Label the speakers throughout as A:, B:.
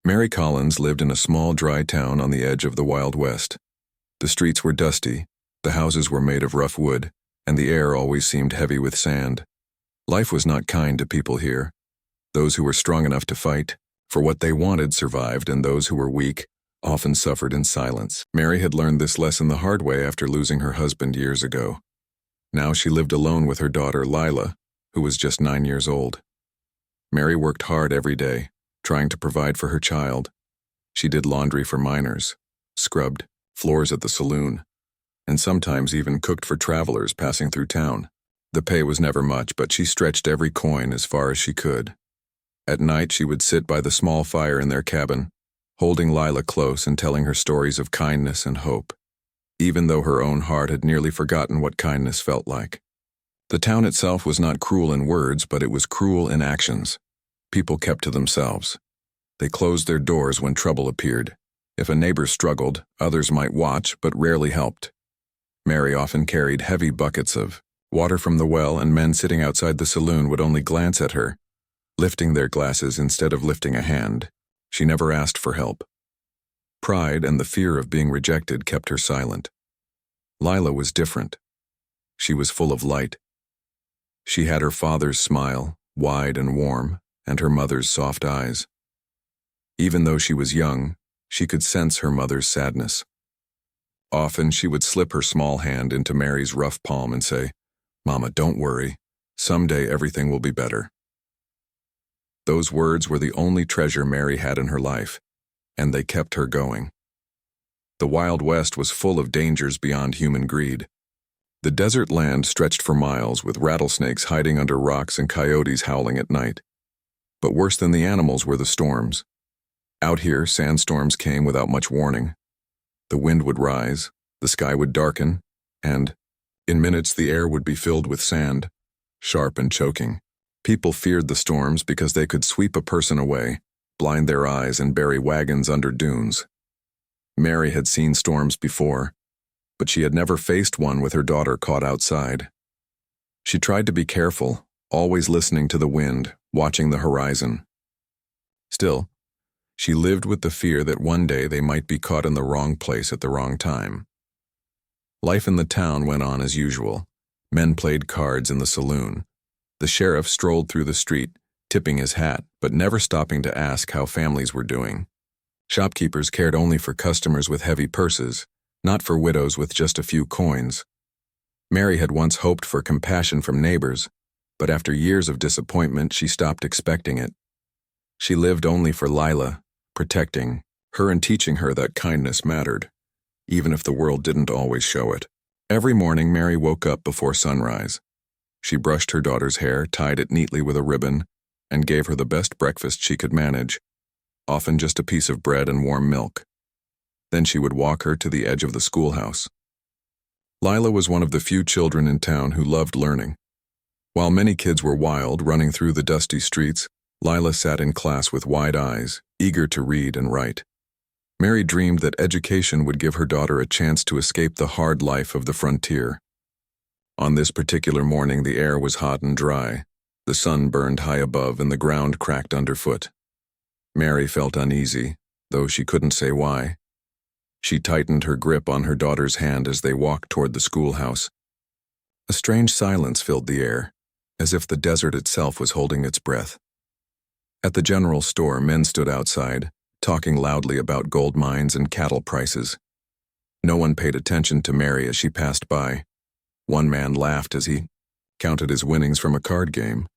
A: Mary Collins lived in a small, dry town on the edge of the Wild West. The streets were dusty, the houses were made of rough wood, and the air always seemed heavy with sand. Life was not kind to people here. Those who were strong enough to fight for what they wanted survived, and those who were weak often suffered in silence. Mary had learned this lesson the hard way after losing her husband years ago. Now she lived alone with her daughter, Lila, who was just 9 years old. Mary worked hard every day, trying to provide for her child. She did laundry for miners, scrubbed floors at the saloon, and sometimes even cooked for travelers passing through town. The pay was never much, but she stretched every coin as far as she could. At night, she would sit by the small fire in their cabin, holding Lila close and telling her stories of kindness and hope, even though her own heart had nearly forgotten what kindness felt like. The town itself was not cruel in words, but it was cruel in actions. People kept to themselves. They closed their doors when trouble appeared. If a neighbor struggled, others might watch, but rarely helped. Mary often carried heavy buckets of water from the well, and men sitting outside the saloon would only glance at her, lifting their glasses instead of lifting a hand. She never asked for help. Pride and the fear of being rejected kept her silent. Lila was different. She was full of light. She had her father's smile, wide and warm, and her mother's soft eyes. Even though she was young, she could sense her mother's sadness. Often she would slip her small hand into Mary's rough palm and say, "Mama, don't worry. Someday everything will be better." Those words were the only treasure Mary had in her life, and they kept her going. The Wild West was full of dangers beyond human greed. The desert land stretched for miles, with rattlesnakes hiding under rocks and coyotes howling at night. But worse than the animals were the storms. Out here, sandstorms came without much warning. The wind would rise, the sky would darken, and, in minutes, the air would be filled with sand, sharp and choking. People feared the storms because they could sweep a person away, blind their eyes, and bury wagons under dunes. Mary had seen storms before, but she had never faced one with her daughter caught outside. She tried to be careful, always listening to the wind, watching the horizon. Still, she lived with the fear that one day they might be caught in the wrong place at the wrong time. Life in the town went on as usual. Men played cards in the saloon. The sheriff strolled through the street, tipping his hat, but never stopping to ask how families were doing. Shopkeepers cared only for customers with heavy purses, not for widows with just a few coins. Mary had once hoped for compassion from neighbors, but after years of disappointment, she stopped expecting it. She lived only for Lila, protecting her and teaching her that kindness mattered, even if the world didn't always show it. Every morning, Mary woke up before sunrise. She brushed her daughter's hair, tied it neatly with a ribbon, and gave her the best breakfast she could manage, often just a piece of bread and warm milk. Then she would walk her to the edge of the schoolhouse. Lila was one of the few children in town who loved learning. While many kids were wild, running through the dusty streets, Lila sat in class with wide eyes, eager to read and write. Mary dreamed that education would give her daughter a chance to escape the hard life of the frontier. On this particular morning, the air was hot and dry. The sun burned high above and the ground cracked underfoot. Mary felt uneasy, though she couldn't say why. She tightened her grip on her daughter's hand as they walked toward the schoolhouse. A strange silence filled the air, as if the desert itself was holding its breath. At the general store, men stood outside, talking loudly about gold mines and cattle prices. No one paid attention to Mary as she passed by. One man laughed as he counted his winnings from a card game,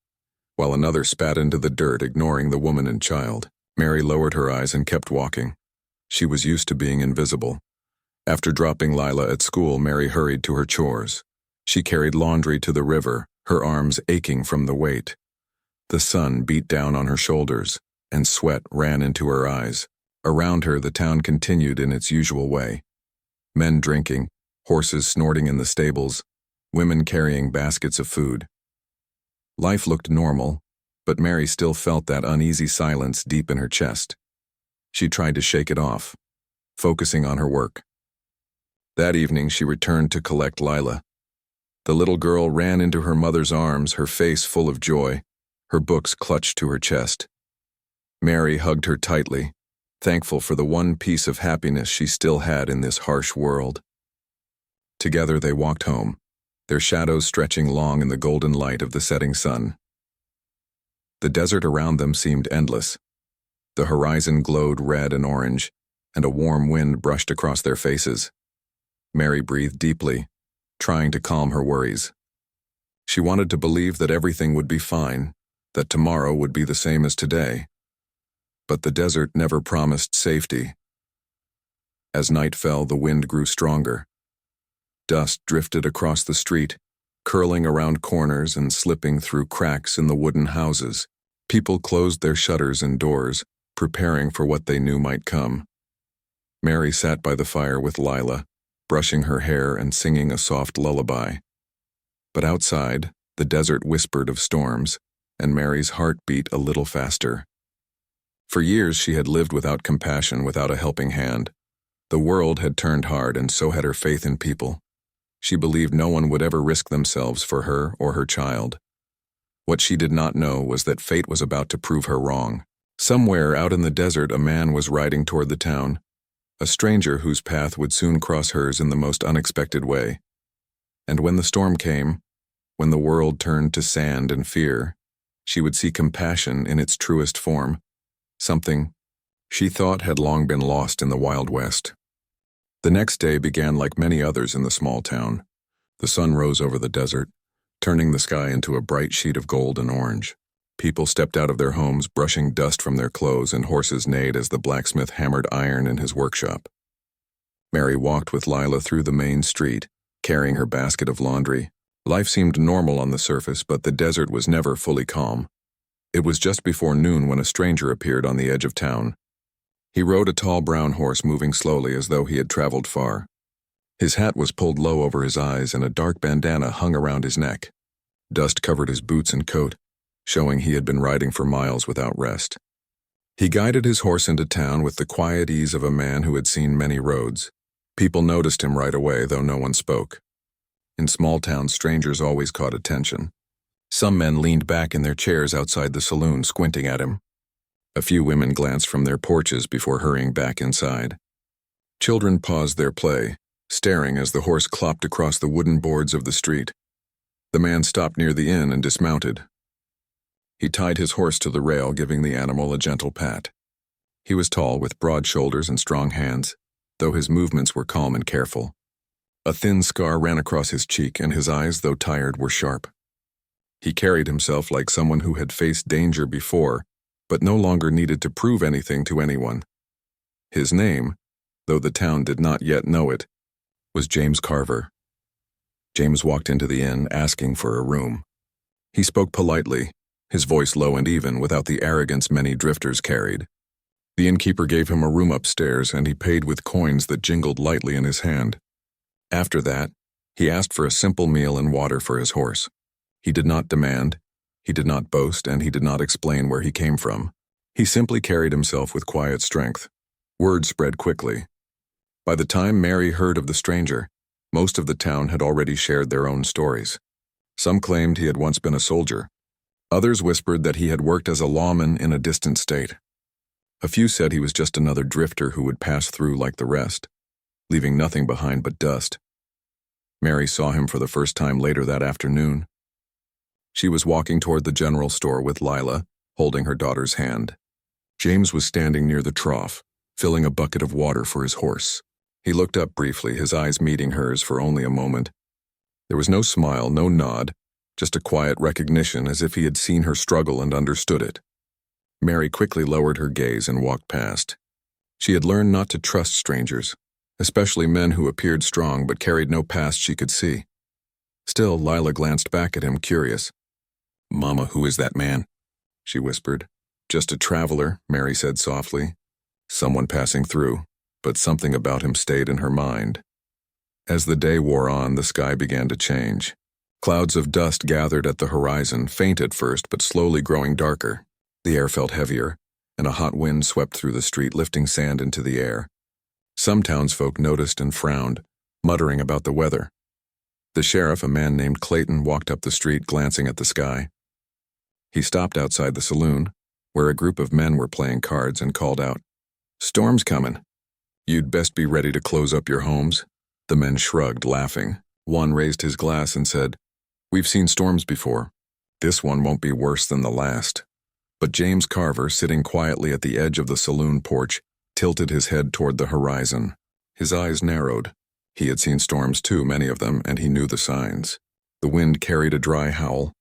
A: while another spat into the dirt, ignoring the woman and child. Mary lowered her eyes and kept walking. She was used to being invisible. After dropping Lila at school, Mary hurried to her chores. She carried laundry to the river, her arms aching from the weight. The sun beat down on her shoulders, and sweat ran into her eyes. Around her, the town continued in its usual way. Men drinking, horses snorting in the stables, women carrying baskets of food. Life looked normal, but Mary still felt that uneasy silence deep in her chest. She tried to shake it off, focusing on her work. That evening, she returned to collect Lila. The little girl ran into her mother's arms, her face full of joy, her books clutched to her chest. Mary hugged her tightly, thankful for the one piece of happiness she still had in this harsh world. Together they walked home, their shadows stretching long in the golden light of the setting sun. The desert around them seemed endless. The horizon glowed red and orange, and a warm wind brushed across their faces. Mary breathed deeply, trying to calm her worries. She wanted to believe that everything would be fine, that tomorrow would be the same as today. But the desert never promised safety. As night fell, the wind grew stronger. Dust drifted across the street, curling around corners and slipping through cracks in the wooden houses. People closed their shutters and doors, preparing for what they knew might come. Mary sat by the fire with Lila, brushing her hair and singing a soft lullaby. But outside, the desert whispered of storms, and Mary's heart beat a little faster. For years she had lived without compassion, without a helping hand. The world had turned hard, and so had her faith in people. She believed no one would ever risk themselves for her or her child. What she did not know was that fate was about to prove her wrong. Somewhere out in the desert, a man was riding toward the town, a stranger whose path would soon cross hers in the most unexpected way. And when the storm came, when the world turned to sand and fear, she would see compassion in its truest form, something she thought had long been lost in the Wild West. The next day began like many others in the small town. The sun rose over the desert, turning the sky into a bright sheet of gold and orange. People stepped out of their homes, brushing dust from their clothes, and horses neighed as the blacksmith hammered iron in his workshop. Mary walked with Lila through the main street, carrying her basket of laundry. Life seemed normal on the surface, but the desert was never fully calm. It was just before noon when a stranger appeared on the edge of town. He rode a tall brown horse, moving slowly as though he had traveled far. His hat was pulled low over his eyes, and a dark bandana hung around his neck. Dust covered his boots and coat, showing he had been riding for miles without rest. He guided his horse into town with the quiet ease of a man who had seen many roads. People noticed him right away, though no one spoke. In small towns, strangers always caught attention. Some men leaned back in their chairs outside the saloon, squinting at him. A few women glanced from their porches before hurrying back inside. Children paused their play, staring as the horse clopped across the wooden boards of the street. The man stopped near the inn and dismounted. He tied his horse to the rail, giving the animal a gentle pat. He was tall, with broad shoulders and strong hands, though his movements were calm and careful. A thin scar ran across his cheek, and his eyes, though tired, were sharp. He carried himself like someone who had faced danger before, but no longer needed to prove anything to anyone. His name, though the town did not yet know it, was James Carver. James walked into the inn, asking for a room. He spoke politely, his voice low and even, without the arrogance many drifters carried. The innkeeper gave him a room upstairs, and he paid with coins that jingled lightly in his hand. After that, he asked for a simple meal and water for his horse. He did not demand, he did not boast, and he did not explain where he came from. He simply carried himself with quiet strength. Word spread quickly. By the time Mary heard of the stranger, most of the town had already shared their own stories. Some claimed he had once been a soldier. Others whispered that he had worked as a lawman in a distant state. A few said he was just another drifter who would pass through like the rest, leaving nothing behind but dust. Mary saw him for the first time later that afternoon. She was walking toward the general store with Lila, holding her daughter's hand. James was standing near the trough, filling a bucket of water for his horse. He looked up briefly, his eyes meeting hers for only a moment. There was no smile, no nod, just a quiet recognition, as if he had seen her struggle and understood it. Mary quickly lowered her gaze and walked past. She had learned not to trust strangers, especially men who appeared strong but carried no past she could see. Still, Lila glanced back at him, curious. "Mama, who is that man?" she whispered. "Just a traveler," Mary said softly. "Someone passing through," but something about him stayed in her mind. As the day wore on, the sky began to change. Clouds of dust gathered at the horizon, faint at first but slowly growing darker. The air felt heavier, and a hot wind swept through the street, lifting sand into the air. Some townsfolk noticed and frowned, muttering about the weather. The sheriff, a man named Clayton, walked up the street, glancing at the sky. He stopped outside the saloon, where a group of men were playing cards, and called out, Storm's coming. You'd best be ready to close up your homes. The men shrugged, laughing. One raised his glass and said, "We've seen storms before. This one won't be worse than the last." But James Carver, sitting quietly at the edge of the saloon porch, tilted his head toward the horizon. His eyes narrowed. He had seen storms too, many of them, and he knew the signs. The wind carried a dry howl,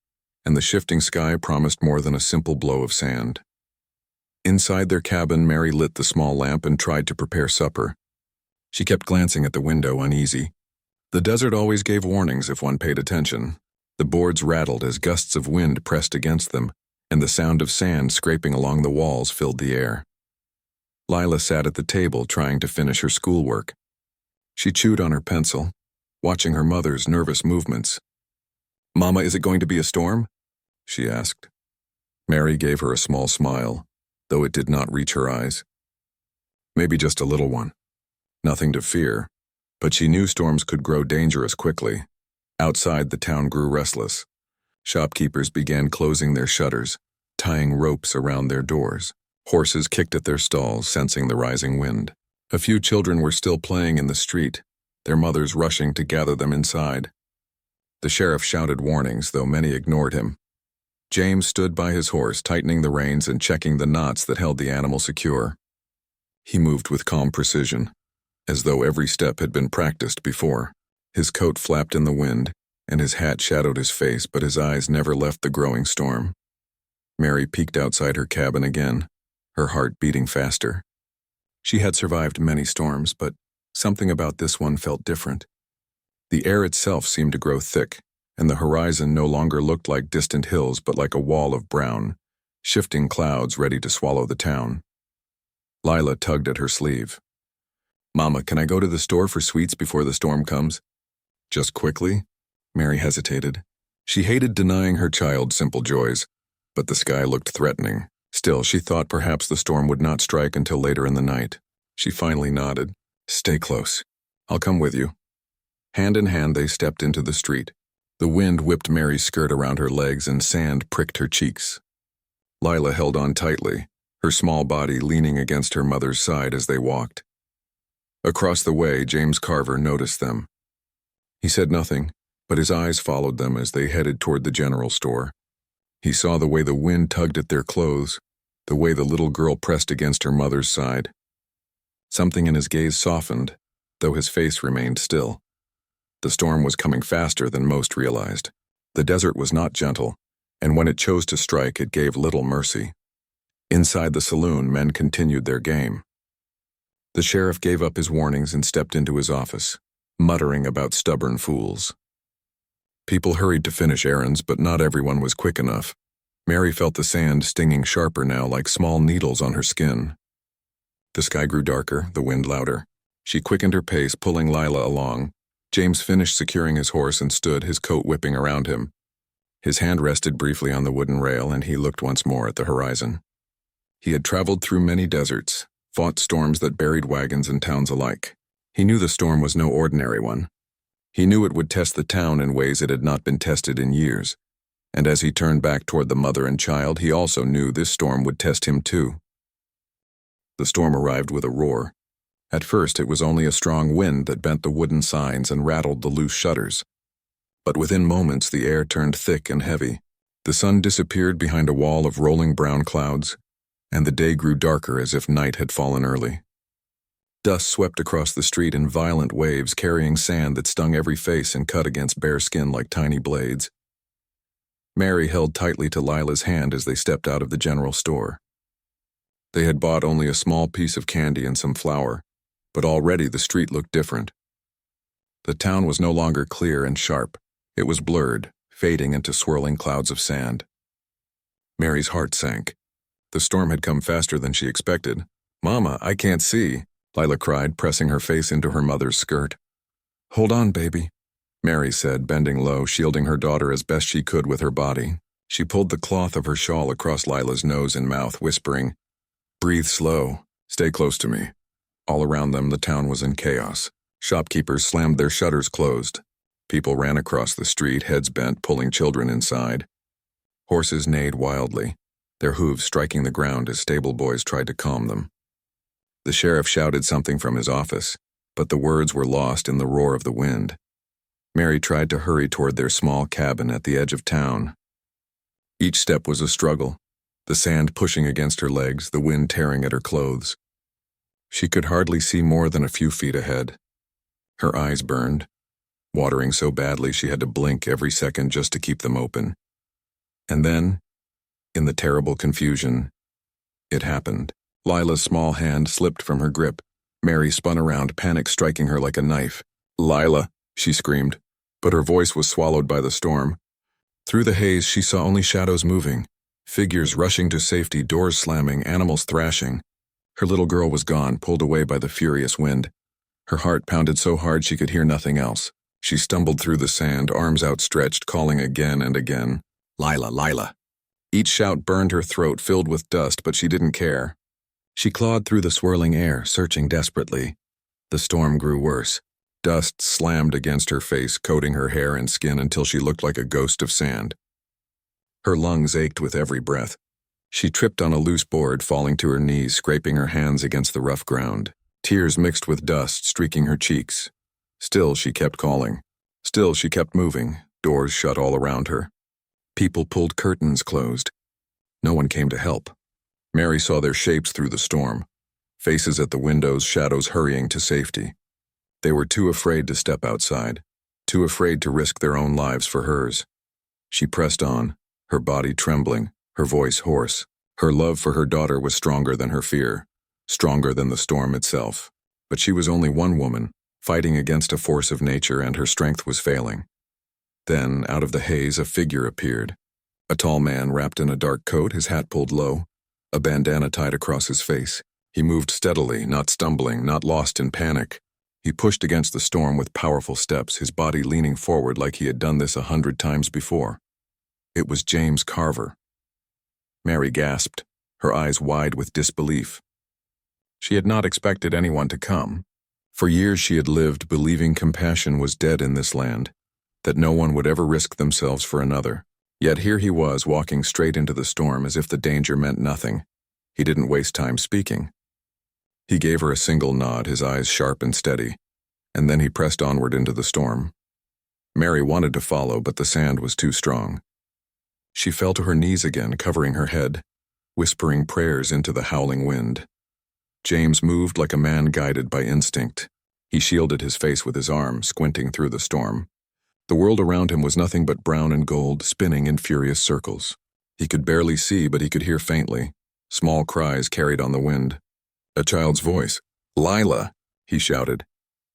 A: and the shifting sky promised more than a simple blow of sand. Inside their cabin, Mary lit the small lamp and tried to prepare supper. She kept glancing at the window, uneasy. The desert always gave warnings if one paid attention. The boards rattled as gusts of wind pressed against them, and the sound of sand scraping along the walls filled the air. Lila sat at the table trying to finish her schoolwork. She chewed on her pencil, watching her mother's nervous movements. "Mama, is it going to be a storm?" she asked. Mary gave her a small smile, though it did not reach her eyes. "Maybe just a little one. Nothing to fear," but she knew storms could grow dangerous quickly. Outside, the town grew restless. Shopkeepers began closing their shutters, tying ropes around their doors. Horses kicked at their stalls, sensing the rising wind. A few children were still playing in the street, their mothers rushing to gather them inside. The sheriff shouted warnings, though many ignored him. James stood by his horse, tightening the reins and checking the knots that held the animal secure. He moved with calm precision, as though every step had been practiced before. His coat flapped in the wind, and his hat shadowed his face, but his eyes never left the growing storm. Mary peeked outside her cabin again, her heart beating faster. She had survived many storms, but something about this one felt different. The air itself seemed to grow thick, and the horizon no longer looked like distant hills but like a wall of brown, shifting clouds ready to swallow the town. Lila tugged at her sleeve. "Mama, can I go to the store for sweets before the storm comes?" "Just quickly?" Mary hesitated. She hated denying her child simple joys, but the sky looked threatening. Still, she thought perhaps the storm would not strike until later in the night. She finally nodded. "Stay close. I'll come with you." Hand in hand, they stepped into the street. The wind whipped Mary's skirt around her legs and sand pricked her cheeks. Lila held on tightly, her small body leaning against her mother's side as they walked. Across the way, James Carver noticed them. He said nothing, but his eyes followed them as they headed toward the general store. He saw the way the wind tugged at their clothes, the way the little girl pressed against her mother's side. Something in his gaze softened, though his face remained still. The storm was coming faster than most realized. The desert was not gentle, and when it chose to strike, it gave little mercy. Inside the saloon, men continued their game. The sheriff gave up his warnings and stepped into his office, muttering about stubborn fools. People hurried to finish errands, but not everyone was quick enough. Mary felt the sand stinging sharper now, like small needles on her skin. The sky grew darker, the wind louder. She quickened her pace, pulling Lila along. James finished securing his horse and stood, his coat whipping around him. His hand rested briefly on the wooden rail, and he looked once more at the horizon. He had traveled through many deserts, fought storms that buried wagons and towns alike. He knew the storm was no ordinary one. He knew it would test the town in ways it had not been tested in years. And as he turned back toward the mother and child, he also knew this storm would test him too. The storm arrived with a roar. At first, it was only a strong wind that bent the wooden signs and rattled the loose shutters. But within moments, the air turned thick and heavy. The sun disappeared behind a wall of rolling brown clouds, and the day grew darker as if night had fallen early. Dust swept across the street in violent waves, carrying sand that stung every face and cut against bare skin like tiny blades. Mary held tightly to Lila's hand as they stepped out of the general store. They had bought only a small piece of candy and some flour, but already the street looked different. The town was no longer clear and sharp. It was blurred, fading into swirling clouds of sand. Mary's heart sank. The storm had come faster than she expected. "Mama, I can't see," Lila cried, pressing her face into her mother's skirt. "Hold on, baby," Mary said, bending low, shielding her daughter as best she could with her body. She pulled the cloth of her shawl across Lila's nose and mouth, whispering, "Breathe slow. Stay close to me." All around them, the town was in chaos. Shopkeepers slammed their shutters closed. People ran across the street, heads bent, pulling children inside. Horses neighed wildly, their hooves striking the ground as stable boys tried to calm them. The sheriff shouted something from his office, but the words were lost in the roar of the wind. Mary tried to hurry toward their small cabin at the edge of town. Each step was a struggle, the sand pushing against her legs, the wind tearing at her clothes. She could hardly see more than a few feet ahead. Her eyes burned, watering so badly she had to blink every second just to keep them open. And then, in the terrible confusion, it happened. Lila's small hand slipped from her grip. Mary spun around, panic striking her like a knife. "Lila," she screamed, but her voice was swallowed by the storm. Through the haze, she saw only shadows moving, figures rushing to safety, doors slamming, animals thrashing. Her little girl was gone, pulled away by the furious wind. Her heart pounded so hard she could hear nothing else. She stumbled through the sand, arms outstretched, calling again and again, "Lila, Lila." Each shout burned her throat, filled with dust, but she didn't care. She clawed through the swirling air, searching desperately. The storm grew worse. Dust slammed against her face, coating her hair and skin until she looked like a ghost of sand. Her lungs ached with every breath. She tripped on a loose board, falling to her knees, scraping her hands against the rough ground. Tears mixed with dust streaking her cheeks. Still, she kept calling. Still, she kept moving, doors shut all around her. People pulled curtains closed. No one came to help. Mary saw their shapes through the storm, faces at the windows, shadows hurrying to safety. They were too afraid to step outside, too afraid to risk their own lives for hers. She pressed on, her body trembling, her voice hoarse. Her love for her daughter was stronger than her fear, stronger than the storm itself. But she was only one woman, fighting against a force of nature, and her strength was failing. Then, out of the haze, a figure appeared. A tall man wrapped in a dark coat, his hat pulled low, a bandana tied across his face. He moved steadily, not stumbling, not lost in panic. He pushed against the storm with powerful steps, his body leaning forward like he had done this 100 times before. It was James Carver. Mary gasped, her eyes wide with disbelief. She had not expected anyone to come. For years she had lived believing compassion was dead in this land, that no one would ever risk themselves for another. Yet here he was, walking straight into the storm as if the danger meant nothing. He didn't waste time speaking. He gave her a single nod, his eyes sharp and steady, and then he pressed onward into the storm. Mary wanted to follow, but the sand was too strong. She fell to her knees again, covering her head, whispering prayers into the howling wind. James moved like a man guided by instinct. He shielded his face with his arm, squinting through the storm. The world around him was nothing but brown and gold, spinning in furious circles. He could barely see, but he could hear faintly, small cries carried on the wind. A child's voice. "Lila," he shouted.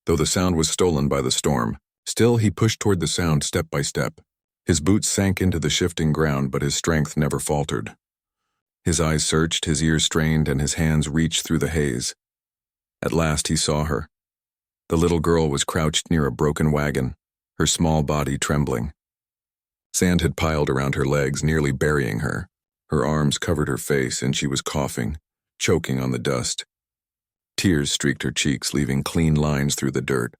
A: Though the sound was stolen by the storm, still he pushed toward the sound step by step. His boots sank into the shifting ground, but his strength never faltered. His eyes searched, his ears strained, and his hands reached through the haze. At last he saw her. The little girl was crouched near a broken wagon, her small body trembling. Sand had piled around her legs, nearly burying her. Her arms covered her face, and she was coughing, choking on the dust. Tears streaked her cheeks, leaving clean lines through the dirt.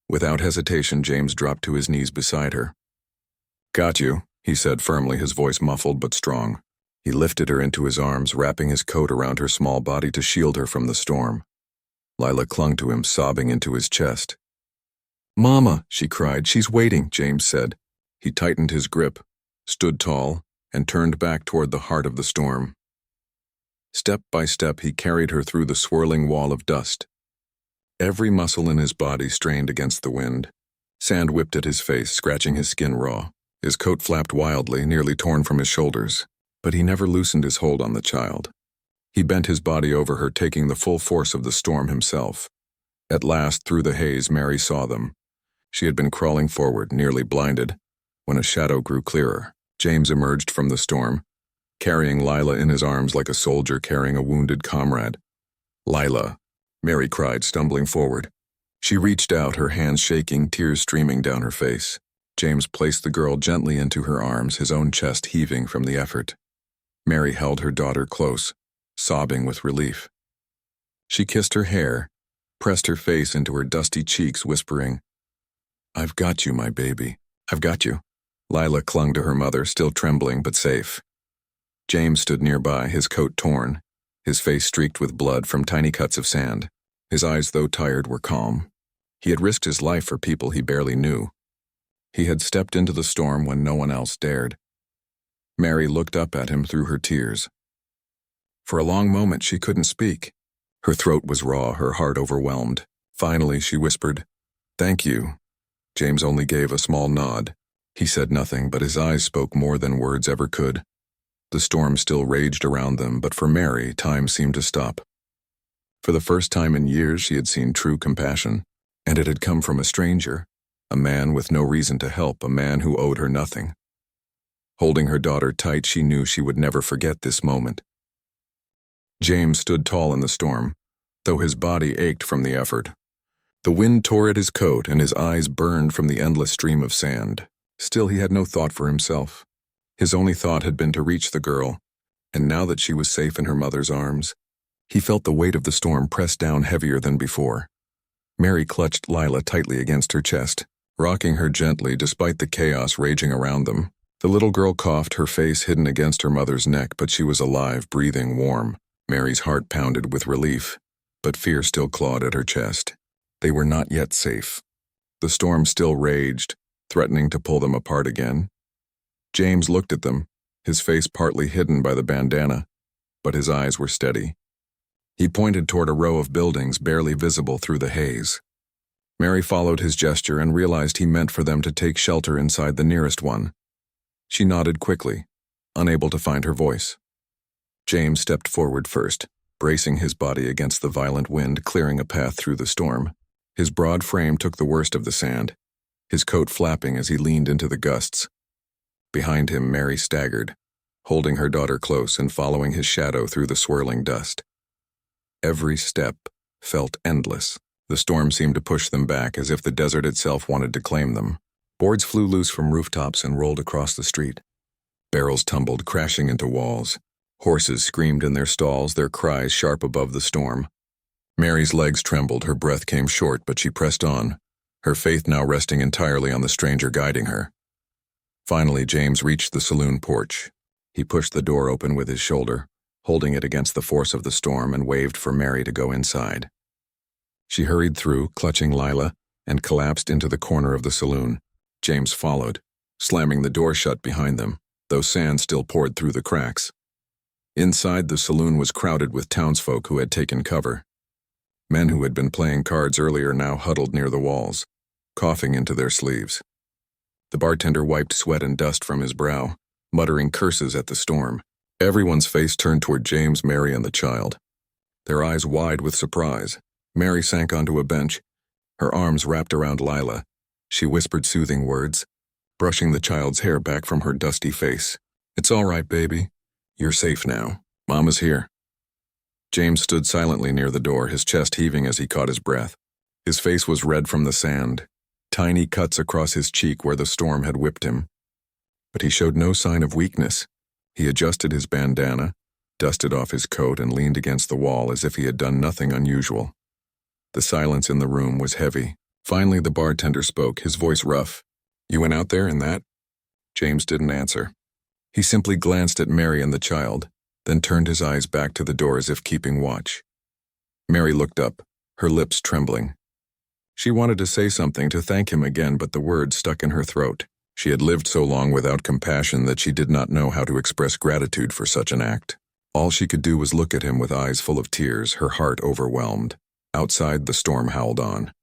A: Without hesitation, James dropped to his knees beside her. "Got you," he said firmly, his voice muffled but strong. He lifted her into his arms, wrapping his coat around her small body to shield her from the storm. Lila clung to him, sobbing into his chest. "Mama," she cried. "She's waiting," James said. He tightened his grip, stood tall, and turned back toward the heart of the storm. Step by step, he carried her through the swirling wall of dust. Every muscle in his body strained against the wind. Sand whipped at his face, scratching his skin raw. His coat flapped wildly, nearly torn from his shoulders, but he never loosened his hold on the child. He bent his body over her, taking the full force of the storm himself. At last, through the haze, Mary saw them. She had been crawling forward, nearly blinded, when a shadow grew clearer. James emerged from the storm, carrying Lila in his arms like a soldier carrying a wounded comrade. "Lila," Mary cried, stumbling forward. She reached out, her hands shaking, tears streaming down her face. James placed the girl gently into her arms, his own chest heaving from the effort. Mary held her daughter close, sobbing with relief. She kissed her hair, pressed her face into her dusty cheeks, whispering, "I've got you, my baby. I've got you." Lila clung to her mother, still trembling but safe. James stood nearby, his coat torn, his face streaked with blood from tiny cuts of sand. His eyes, though tired, were calm. He had risked his life for people he barely knew. He had stepped into the storm when no one else dared. Mary looked up at him through her tears. For a long moment she couldn't speak. Her throat was raw, her heart overwhelmed. Finally, she whispered, "Thank you." James only gave a small nod. He said nothing, but his eyes spoke more than words ever could. The storm still raged around them, but for Mary, time seemed to stop. For the first time in years, she had seen true compassion, and it had come from a stranger, a man with no reason to help, a man who owed her nothing. Holding her daughter tight, she knew she would never forget this moment. James stood tall in the storm, though his body ached from the effort. The wind tore at his coat, and his eyes burned from the endless stream of sand. Still, he had no thought for himself. His only thought had been to reach the girl, and now that she was safe in her mother's arms, he felt the weight of the storm press down heavier than before. Mary clutched Lila tightly against her chest, rocking her gently despite the chaos raging around them. The little girl coughed, her face hidden against her mother's neck, but she was alive, breathing warm. Mary's heart pounded with relief, but fear still clawed at her chest. They were not yet safe. The storm still raged, threatening to pull them apart again. James looked at them, his face partly hidden by the bandana, but his eyes were steady. He pointed toward a row of buildings barely visible through the haze. Mary followed his gesture and realized he meant for them to take shelter inside the nearest one. She nodded quickly, unable to find her voice. James stepped forward first, bracing his body against the violent wind, clearing a path through the storm. His broad frame took the worst of the sand, his coat flapping as he leaned into the gusts. Behind him, Mary staggered, holding her daughter close and following his shadow through the swirling dust. Every step felt endless. The storm seemed to push them back, as if the desert itself wanted to claim them. Boards flew loose from rooftops and rolled across the street. Barrels tumbled, crashing into walls. Horses screamed in their stalls, their cries sharp above the storm. Mary's legs trembled, her breath came short, but she pressed on, her faith now resting entirely on the stranger guiding her. Finally, James reached the saloon porch. He pushed the door open with his shoulder, holding it against the force of the storm, and waved for Mary to go inside. She hurried through, clutching Lila, and collapsed into the corner of the saloon. James followed, slamming the door shut behind them, though sand still poured through the cracks. Inside, the saloon was crowded with townsfolk who had taken cover. Men who had been playing cards earlier now huddled near the walls, coughing into their sleeves. The bartender wiped sweat and dust from his brow, muttering curses at the storm. Everyone's face turned toward James, Mary, and the child, their eyes wide with surprise. Mary sank onto a bench, her arms wrapped around Lila. She whispered soothing words, brushing the child's hair back from her dusty face. "It's all right, baby. You're safe now. Mama's here." James stood silently near the door, his chest heaving as he caught his breath. His face was red from the sand, tiny cuts across his cheek where the storm had whipped him. But he showed no sign of weakness. He adjusted his bandana, dusted off his coat, and leaned against the wall as if he had done nothing unusual. The silence in the room was heavy. Finally, the bartender spoke, his voice rough. "You went out there in that?" James didn't answer. He simply glanced at Mary and the child, then turned his eyes back to the door as if keeping watch. Mary looked up, her lips trembling. She wanted to say something, to thank him again, but the words stuck in her throat. She had lived so long without compassion that she did not know how to express gratitude for such an act. All she could do was look at him with eyes full of tears, her heart overwhelmed. Outside, the storm howled on.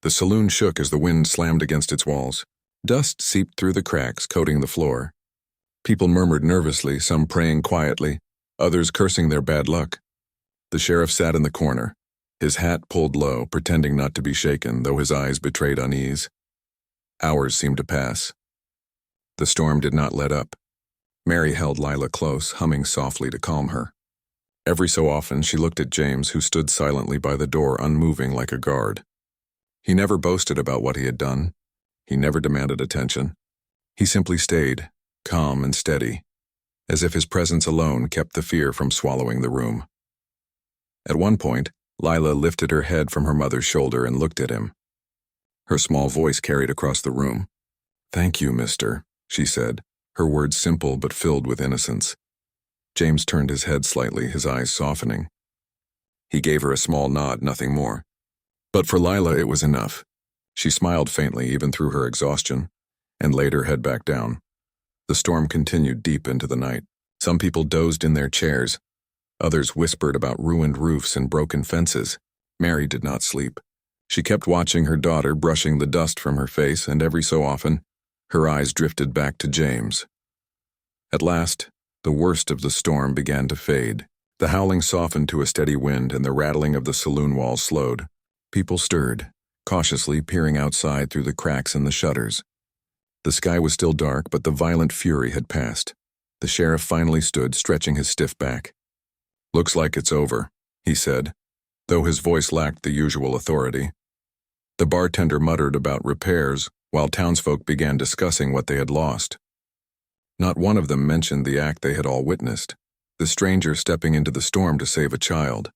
A: The saloon shook as the wind slammed against its walls. Dust seeped through the cracks, coating the floor. People murmured nervously, some praying quietly, others cursing their bad luck. The sheriff sat in the corner, his hat pulled low, pretending not to be shaken, though his eyes betrayed unease. Hours seemed to pass. The storm did not let up. Mary held Lila close, humming softly to calm her. Every so often, she looked at James, who stood silently by the door, unmoving like a guard. He never boasted about what he had done. He never demanded attention. He simply stayed, calm and steady, as if his presence alone kept the fear from swallowing the room. At one point, Lila lifted her head from her mother's shoulder and looked at him. Her small voice carried across the room. "Thank you, mister," she said, her words simple but filled with innocence. James turned his head slightly, his eyes softening. He gave her a small nod, nothing more. But for Lila, it was enough. She smiled faintly, even through her exhaustion, and laid her head back down. The storm continued deep into the night. Some people dozed in their chairs. Others whispered about ruined roofs and broken fences. Mary did not sleep. She kept watching her daughter, brushing the dust from her face, and every so often, her eyes drifted back to James. At last, the worst of the storm began to fade. The howling softened to a steady wind, and the rattling of the saloon walls slowed. People stirred, cautiously peering outside through the cracks in the shutters. The sky was still dark, but the violent fury had passed. The sheriff finally stood, stretching his stiff back. "Looks like it's over," he said, though his voice lacked the usual authority. The bartender muttered about repairs, while townsfolk began discussing what they had lost. Not one of them mentioned the act they had all witnessed, the stranger stepping into the storm to save a child.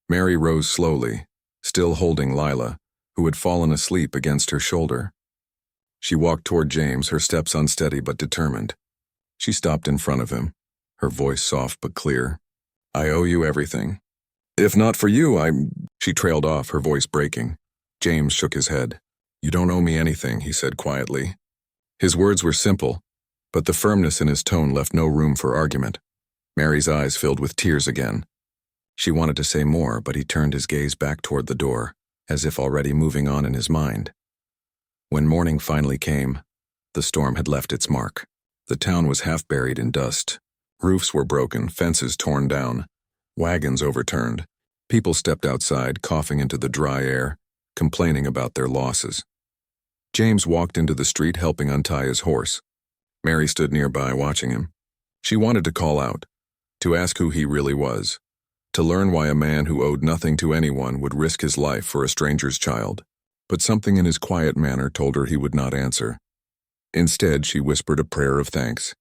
A: Mary rose slowly, still holding Lila, who had fallen asleep against her shoulder. She walked toward James, her steps unsteady but determined. She stopped in front of him, her voice soft but clear. "I owe you everything. If not for you, She trailed off, her voice breaking. James shook his head. "You don't owe me anything," he said quietly. His words were simple, but the firmness in his tone left no room for argument. Mary's eyes filled with tears again. She wanted to say more, but he turned his gaze back toward the door, as if already moving on in his mind. When morning finally came, the storm had left its mark. The town was half buried in dust. Roofs were broken, fences torn down, wagons overturned. People stepped outside, coughing into the dry air, complaining about their losses. James walked into the street, helping untie his horse. Mary stood nearby, watching him. She wanted to call out, to ask who he really was, to learn why a man who owed nothing to anyone would risk his life for a stranger's child. But something in his quiet manner told her he would not answer. Instead, she whispered a prayer of thanks,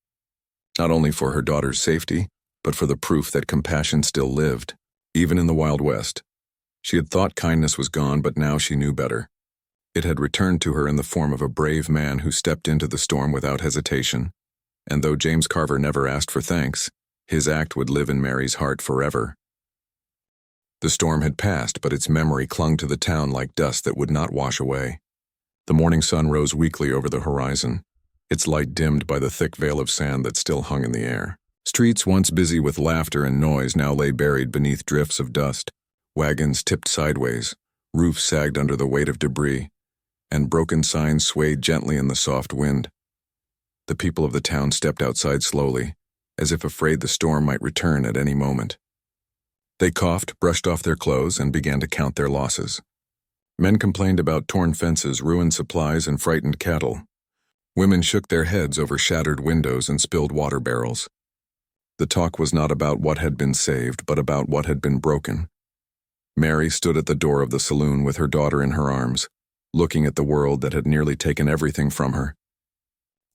A: not only for her daughter's safety, but for the proof that compassion still lived, even in the Wild West. She had thought kindness was gone, but now she knew better. It had returned to her in the form of a brave man who stepped into the storm without hesitation. And though James Carver never asked for thanks, his act would live in Mary's heart forever. The storm had passed, but its memory clung to the town like dust that would not wash away. The morning sun rose weakly over the horizon, its light dimmed by the thick veil of sand that still hung in the air. Streets once busy with laughter and noise now lay buried beneath drifts of dust. Wagons tipped sideways, roofs sagged under the weight of debris, and broken signs swayed gently in the soft wind. The people of the town stepped outside slowly, as if afraid the storm might return at any moment. They coughed, brushed off their clothes, and began to count their losses. Men complained about torn fences, ruined supplies, and frightened cattle. Women shook their heads over shattered windows and spilled water barrels. The talk was not about what had been saved, but about what had been broken. Mary stood at the door of the saloon with her daughter in her arms, looking at the world that had nearly taken everything from her.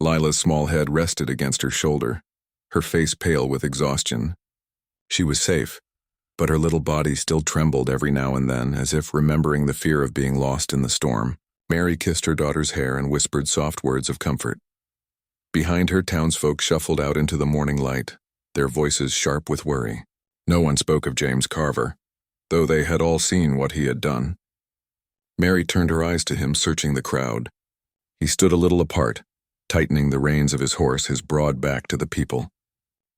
A: Lila's small head rested against her shoulder, her face pale with exhaustion. She was safe, but her little body still trembled every now and then, as if remembering the fear of being lost in the storm. Mary kissed her daughter's hair and whispered soft words of comfort. Behind her, townsfolk shuffled out into the morning light, their voices sharp with worry. No one spoke of James Carver, though they had all seen what he had done. Mary turned her eyes to him, searching the crowd. He stood a little apart, tightening the reins of his horse, his broad back to the people.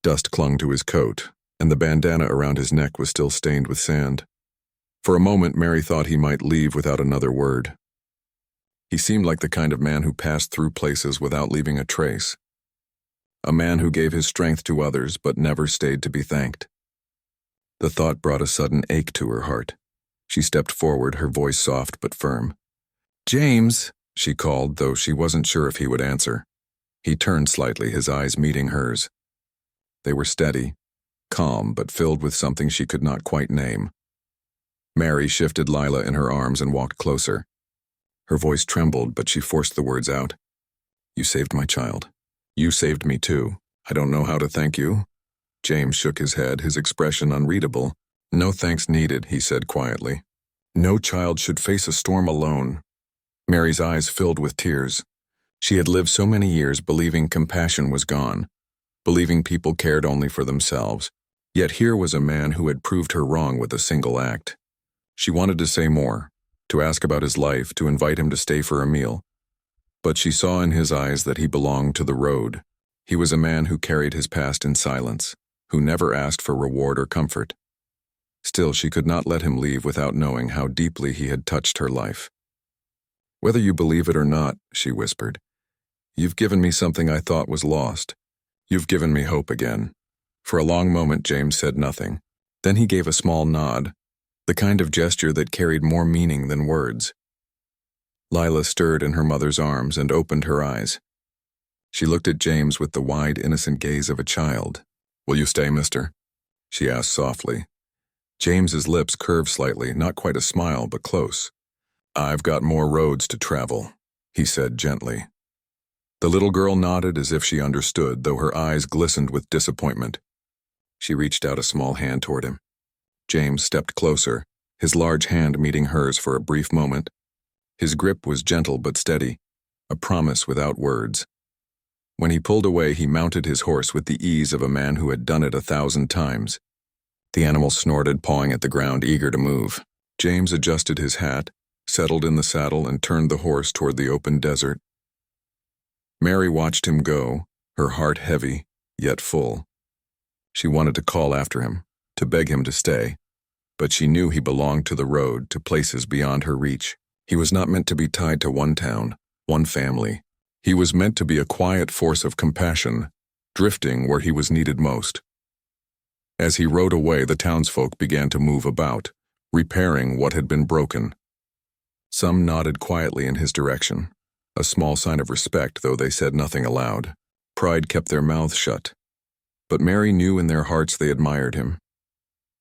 A: Dust clung to his coat, and the bandana around his neck was still stained with sand. For a moment, Mary thought he might leave without another word. He seemed like the kind of man who passed through places without leaving a trace. A man who gave his strength to others but never stayed to be thanked. The thought brought a sudden ache to her heart. She stepped forward, her voice soft but firm. "James," she called, though she wasn't sure if he would answer. He turned slightly, his eyes meeting hers. They were steady, calm, but filled with something she could not quite name. Mary shifted Lila in her arms and walked closer. Her voice trembled, but she forced the words out. "You saved my child. You saved me too. I don't know how to thank you." James shook his head, his expression unreadable. "No thanks needed," he said quietly. "No child should face a storm alone." Mary's eyes filled with tears. She had lived so many years believing compassion was gone, believing people cared only for themselves. Yet here was a man who had proved her wrong with a single act. She wanted to say more, to ask about his life, to invite him to stay for a meal. But she saw in his eyes that he belonged to the road. He was a man who carried his past in silence, who never asked for reward or comfort. Still, she could not let him leave without knowing how deeply he had touched her life. "Whether you believe it or not," she whispered, "you've given me something I thought was lost. You've given me hope again." For a long moment, James said nothing. Then he gave a small nod, the kind of gesture that carried more meaning than words. Lila stirred in her mother's arms and opened her eyes. She looked at James with the wide, innocent gaze of a child. "Will you stay, mister?" she asked softly. James's lips curved slightly, not quite a smile, but close. "I've got more roads to travel," he said gently. The little girl nodded as if she understood, though her eyes glistened with disappointment. She reached out a small hand toward him. James stepped closer, his large hand meeting hers for a brief moment. His grip was gentle but steady, a promise without words. When he pulled away, he mounted his horse with the ease of a man who had done it 1,000 times. The animal snorted, pawing at the ground, eager to move. James adjusted his hat, settled in the saddle, and turned the horse toward the open desert. Mary watched him go, her heart heavy, yet full. She wanted to call after him, to beg him to stay, but she knew he belonged to the road, to places beyond her reach. He was not meant to be tied to one town, one family. He was meant to be a quiet force of compassion, drifting where he was needed most. As he rode away, the townsfolk began to move about, repairing what had been broken. Some nodded quietly in his direction, a small sign of respect, though they said nothing aloud. Pride kept their mouths shut. But Mary knew in their hearts they admired him.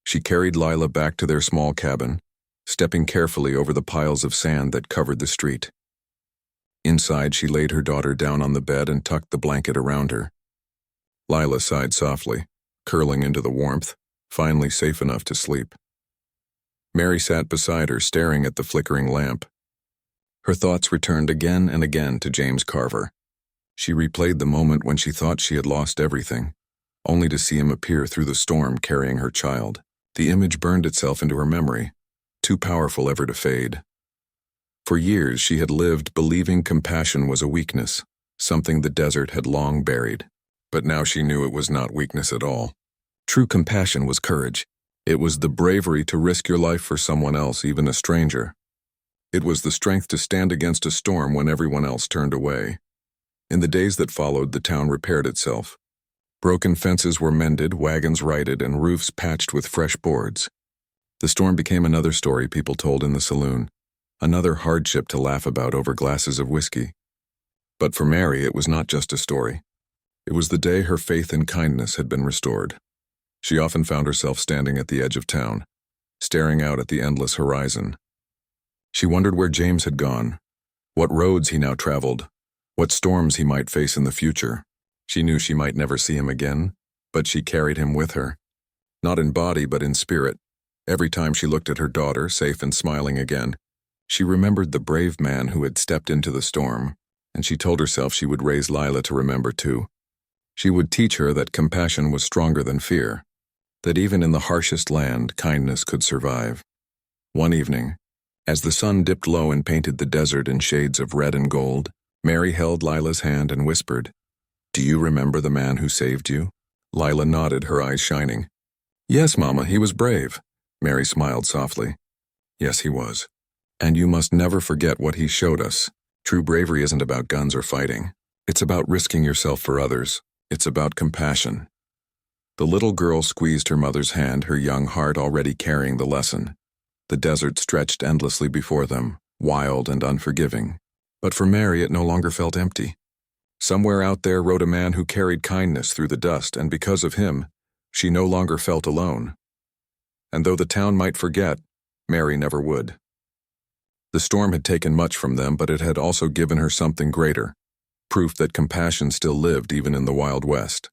A: She carried Lila back to their small cabin, stepping carefully over the piles of sand that covered the street. Inside, she laid her daughter down on the bed and tucked the blanket around her. Lila sighed softly, curling into the warmth, finally safe enough to sleep. Mary sat beside her, staring at the flickering lamp. Her thoughts returned again and again to James Carver. She replayed the moment when she thought she had lost everything, only to see him appear through the storm carrying her child. The image burned itself into her memory, too powerful ever to fade. For years she had lived believing compassion was a weakness, something the desert had long buried. But now she knew it was not weakness at all. True compassion was courage. It was the bravery to risk your life for someone else, even a stranger. It was the strength to stand against a storm when everyone else turned away. In the days that followed, the town repaired itself. Broken fences were mended, wagons righted, and roofs patched with fresh boards. The storm became another story people told in the saloon, another hardship to laugh about over glasses of whiskey. But for Mary, it was not just a story. It was the day her faith in kindness had been restored. She often found herself standing at the edge of town, staring out at the endless horizon. She wondered where James had gone, what roads he now traveled, what storms he might face in the future. She knew she might never see him again, but she carried him with her. Not in body, but in spirit. Every time she looked at her daughter, safe and smiling again, she remembered the brave man who had stepped into the storm, and she told herself she would raise Lila to remember too. She would teach her that compassion was stronger than fear, that even in the harshest land, kindness could survive. One evening, as the sun dipped low and painted the desert in shades of red and gold, Mary held Lila's hand and whispered, "Do you remember the man who saved you?" Lila nodded, her eyes shining. "Yes, Mama, he was brave." Mary smiled softly. "Yes, he was. And you must never forget what he showed us. True bravery isn't about guns or fighting. It's about risking yourself for others. It's about compassion." The little girl squeezed her mother's hand, her young heart already carrying the lesson. The desert stretched endlessly before them, wild and unforgiving. But for Mary, it no longer felt empty. Somewhere out there rode a man who carried kindness through the dust, and because of him, she no longer felt alone. And though the town might forget, Mary never would. The storm had taken much from them, but it had also given her something greater, proof that compassion still lived even in the Wild West.